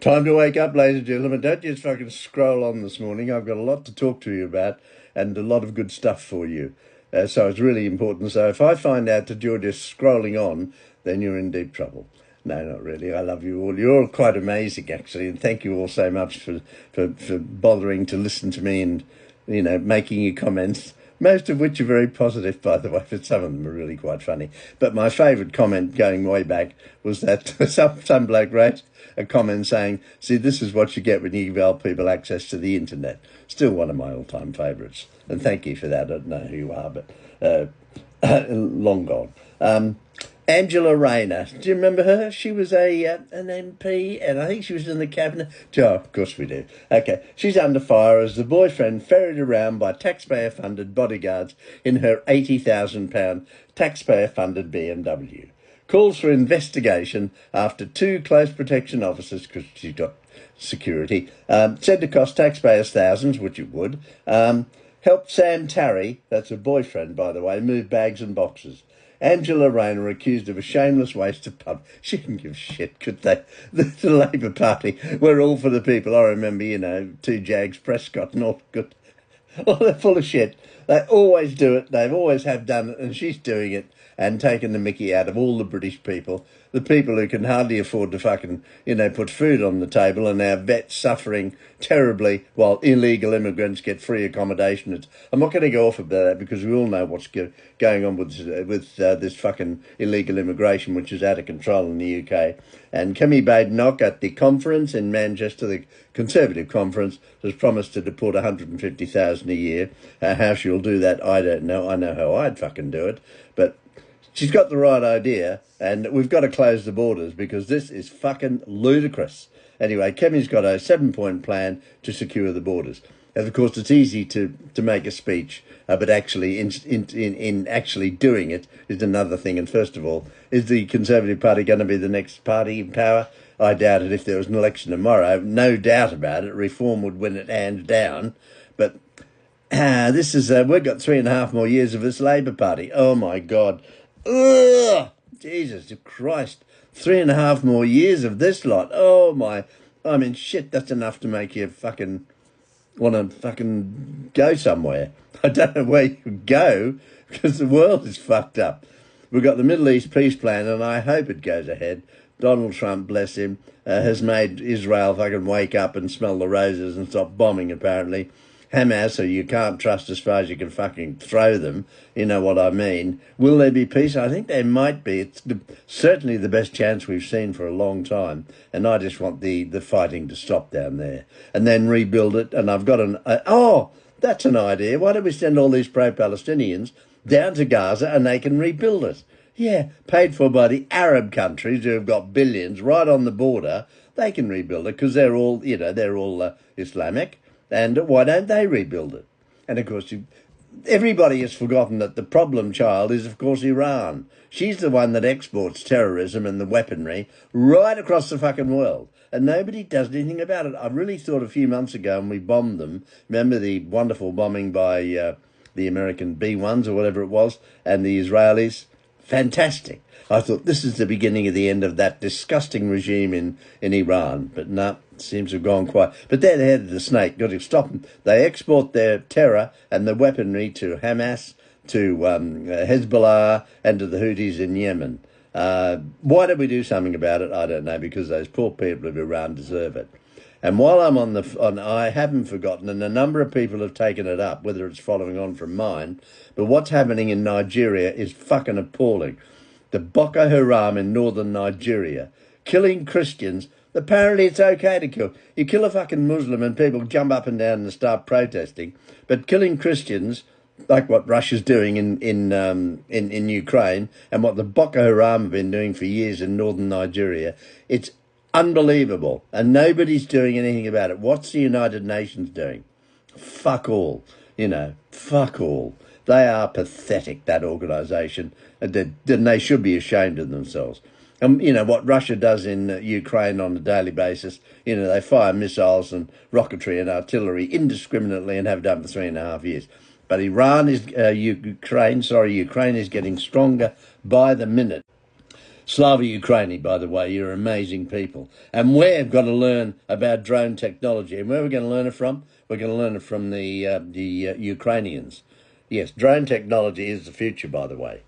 Time to wake up, ladies and gentlemen. Don't just fucking scroll on this morning. I've got a lot to talk to you about and a lot of good stuff for you. So it's really important. So if I find out that you're just scrolling on, then you're in deep trouble. No, not really. I love you all. You're all quite amazing, actually. And thank you all so much for bothering to listen to me and, making your comments. Most of which are very positive, by the way, but some of them are really quite funny. But my favourite comment going way back was that some bloke wrote a comment saying, see, this is what you get when you give people access to the internet. Still one of my all-time favourites. And thank you for that. I don't know who you are, but long gone. Angela Rayner, do you remember her? She was an MP, and I think she was in the cabinet. Oh, of course we do. Okay, she's under fire as the boyfriend ferried around by taxpayer-funded bodyguards in her £80,000 taxpayer-funded BMW. Calls for investigation after two close protection officers, because she's got security, said to cost taxpayers thousands, which it would, helped Sam Tarry, that's her boyfriend, by the way, move bags and boxes. Angela Rayner accused of a shameless waste of pub. She didn't give a shit, could they? The Labour Party were all for the people. I remember, two Jags Prescott and all good. Well, they're full of shit. They always do it. They've always have done it, and she's doing it and taking the mickey out of all the British people, the people who can hardly afford to fucking, put food on the table, and our vets suffering terribly while illegal immigrants get free accommodation. I'm not going to go off about that because we all know what's going on with this fucking illegal immigration, which is out of control in the UK. And Kimmy Badenoch at the conference in Manchester, the Conservative conference, has promised to deport 150,000 a year. How she'll do that, I don't know. I know how I'd fucking do it. But she's got the right idea, and we've got to close the borders because this is fucking ludicrous. Anyway, Kemi's got a 7-point plan to secure the borders. And of course, it's easy to make a speech, but actually in actually doing it is another thing. And first of all, is the Conservative Party going to be the next party in power? I doubt it. If there was an election tomorrow, no doubt about it, Reform would win it hands down. But this is we've got 3.5 more years of this Labour Party. Oh my God. Ugh! Jesus Christ. 3.5 more years of this lot. Oh my. I mean, shit, that's enough to make you fucking want to fucking go somewhere. I don't know where you go because the world is fucked up. We've got the Middle East peace plan, and I hope it goes ahead. Donald Trump, bless him, has made Israel fucking wake up and smell the roses and stop bombing, apparently. Hamas, so you can't trust as far as you can fucking throw them. You know what I mean. Will there be peace? I think there might be. It's certainly the best chance we've seen for a long time. And I just want the fighting to stop down there. And then rebuild it. And I've got that's an idea. Why don't we send all these pro-Palestinians down to Gaza and they can rebuild it? Yeah, paid for by the Arab countries who have got billions right on the border. They can rebuild it because they're all Islamic. And why don't they rebuild it? And of course, everybody has forgotten that the problem child is, of course, Iran. She's the one that exports terrorism and the weaponry right across the fucking world. And nobody does anything about it. I really thought a few months ago when we bombed them, remember the wonderful bombing by the American B-1s or whatever it was, and the Israelis? Fantastic. I thought this is the beginning of the end of that disgusting regime in Iran. But no, it seems to have gone quiet. But they're the head of the snake. Got to stop them. They export their terror and the weaponry to Hamas, to Hezbollah, and to the Houthis in Yemen. Why don't we do something about it? I don't know, because those poor people of Iran deserve it. And while I'm I haven't forgotten, and a number of people have taken it up, whether it's following on from mine, but what's happening in Nigeria is fucking appalling. The Boko Haram in northern Nigeria, killing Christians. Apparently it's okay to kill. You kill a fucking Muslim and people jump up and down and start protesting. But killing Christians, like what Russia's doing in Ukraine, and what the Boko Haram have been doing for years in northern Nigeria, it's unbelievable. And nobody's doing anything about it. What's the United Nations doing? Fuck all. Fuck all. They are pathetic, that organisation, and they should be ashamed of themselves. What Russia does in Ukraine on a daily basis, they fire missiles and rocketry and artillery indiscriminately and have done for 3.5 years. But Ukraine is getting stronger by the minute. Slava Ukraini, by the way, you're amazing people. And we've got to learn about drone technology. And where are we going to learn it from? We're going to learn it from the Ukrainians. Yes, drone technology is the future, by the way.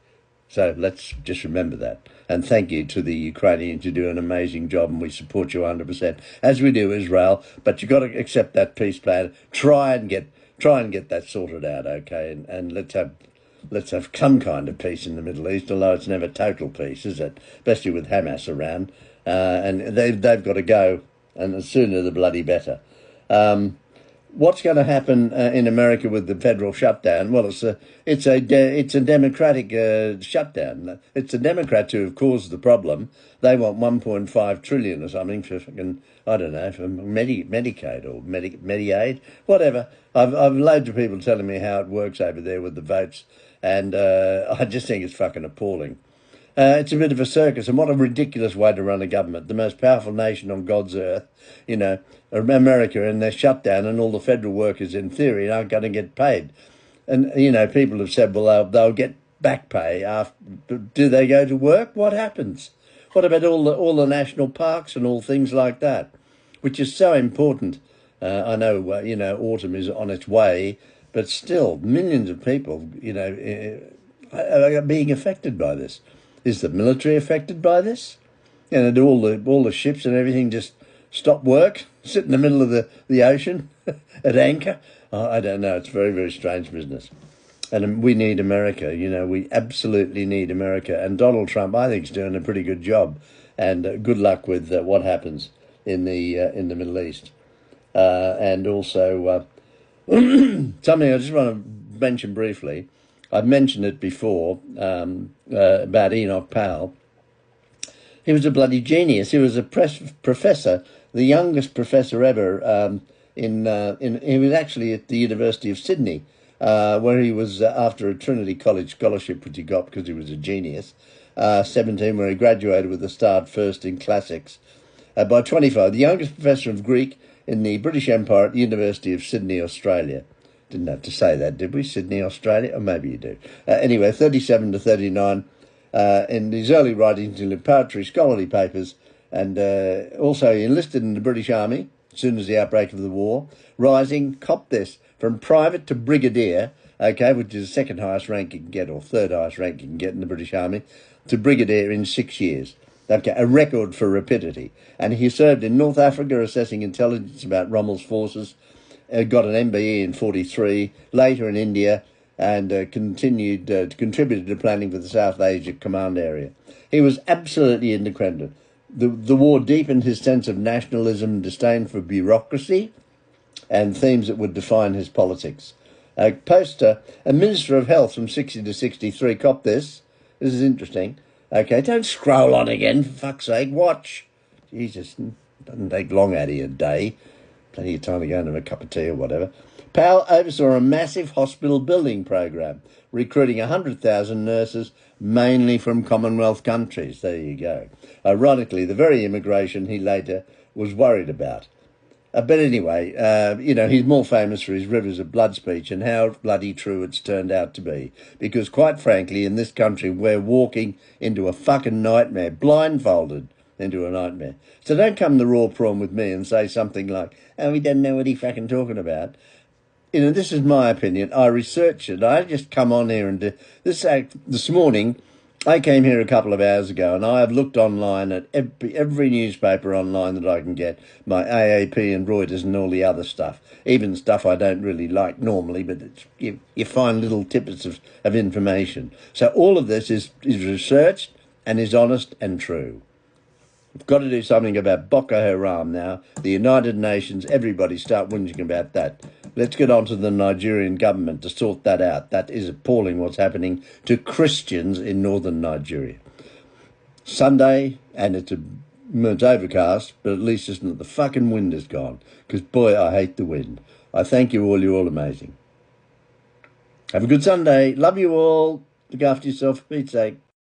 So let's just remember that. And thank you to the Ukrainians. You do an amazing job, and we support you 100%, as we do Israel. But you've got to accept that peace plan. Try and get that sorted out, okay? And let's have some kind of peace in the Middle East, although it's never total peace, is it? Especially with Hamas around. And they've got to go, and the sooner the bloody better. What's going to happen in America with the federal shutdown? Well, it's a democratic shutdown. It's the Democrats who have caused the problem. They want 1.5 trillion or something for fucking, I don't know, for Medicaid or Mediaid, whatever. I've loads of people telling me how it works over there with the votes, and I just think it's fucking appalling. It's a bit of a circus, and what a ridiculous way to run a government. The most powerful nation on God's earth, America, and they're shut down, and all the federal workers, in theory, aren't going to get paid. And, people have said, well, they'll get back pay after. Do they go to work? What happens? What about all the national parks and all things like that, which is so important? I know, autumn is on its way, but still, millions of people, are being affected by this. Is the military affected by this? Do all the ships and everything just stop work, sit in the middle of the ocean at anchor? I don't know. It's very, very strange business. And we need America. We absolutely need America. And Donald Trump, I think, is doing a pretty good job. And good luck with what happens in the Middle East. And also something I just want to mention briefly. I've mentioned it before about Enoch Powell. He was a bloody genius. He was a professor, the youngest professor ever. He was actually at the University of Sydney, where he was after a Trinity College scholarship, which he got because he was a genius. 17, where he graduated with a start first in classics. By 25, the youngest professor of Greek in the British Empire at the University of Sydney, Australia. Didn't have to say that, did we? Sydney, Australia? Or maybe you do. Anyway, 37 to 39. In his early writings, in poetry, scholarly papers, and also he enlisted in the British Army as soon as the outbreak of the war, rising, cop this, from private to brigadier, okay, which is the second highest rank you can get, or third highest rank you can get in the British Army, to brigadier in 6 years. Okay, a record for rapidity. And he served in North Africa assessing intelligence about Rommel's forces, got an MBE in 43, later in India, and contributed to planning for the South Asia Command Area. He was absolutely independent. The war deepened his sense of nationalism and disdain for bureaucracy and themes that would define his politics. A Minister of Health from 60 to 63, cop this. This is interesting. Okay, don't scroll on again, for fuck's sake. Watch. Jesus, doesn't take long out of your day. Plenty of time to go and have a cup of tea or whatever. Powell oversaw a massive hospital building program, recruiting 100,000 nurses, mainly from Commonwealth countries. There you go. Ironically, the very immigration he later was worried about. But anyway, he's more famous for his Rivers of Blood speech, and how bloody true it's turned out to be. Because quite frankly, in this country, we're walking into a fucking nightmare, blindfolded into a nightmare. So don't come the raw prawn with me and say something like, oh, we don't know what he's fucking talking about. This is my opinion. I researched it. I just come on here and do this morning. I came here a couple of hours ago, and I have looked online at every newspaper online that I can get, my AAP and Reuters and all the other stuff, even stuff I don't really like normally, but you find little tidbits of information. So all of this is researched and is honest and true. We've got to do something about Boko Haram now. The United Nations, everybody start whinging about that. Let's get on to the Nigerian government to sort that out. That is appalling what's happening to Christians in northern Nigeria. Sunday, and it's overcast, but at least the fucking wind is gone. Because, boy, I hate the wind. I thank you all. You're all amazing. Have a good Sunday. Love you all. Look after yourself, for Pete's sake.